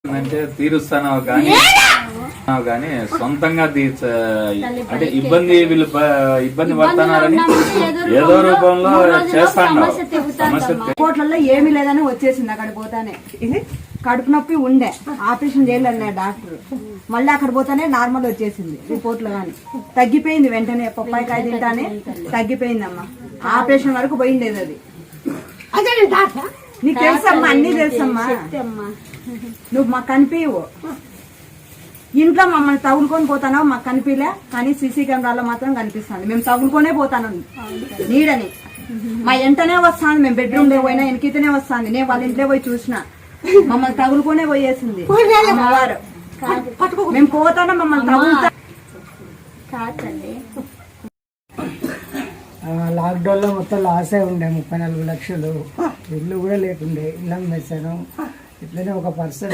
అంటే తీరుస్తానో కానీ సొంతంగా అంటే వీళ్ళు ఇబ్బంది పడుతున్నారని ఏదో రూపంలో చేస్తాను. కోట్లలో ఏమీ లేదని వచ్చేసింది. అక్కడ పోతానే కడుపు నొప్పి ఉండే, ఆపరేషన్ చేయాలన్నా డాక్టర్. మళ్ళీ అక్కడ పోతానే నార్మల్ వచ్చేసింది రిపోర్ట్లు గాని. తగ్గిపోయింది వెంటనే, పప్పాయికాయ తింటానే తగ్గిపోయిందమ్మా. ఆపరేషన్ వరకు పోయిండేది అది. నీకు తెలుసమ్మా, అన్ని తెలుసమ్మా. నువ్వు మాకు కనిపించవు. ఇంట్లో మమ్మల్ని తగులుకొని పోతానో మాకు కనిపించలే, కానీ సీసీ కెమెరాలో మాత్రం కనిపిస్తుంది. మేము తగులుకొనే పోతాను నీడని. మా ఎంటనే వస్తాను, మేము బెడ్రూమ్ లో పోయినా వెనకితేనే వస్తాను. నేను వాళ్ళ ఇంట్లో పోయి చూసిన, మమ్మల్ని తగులుకొనే పోయేసింది అమ్మవారు. మేము పోతానో మమ్మల్ని తగులుతా. లాక్డౌన్ లో మొత్తం లాసే ఉండే 34 లక్షలు. ఇల్లు కూడా లేకుండే, ఇల్లు మెచ్చాను. ఇట్లనే ఒక పర్సన్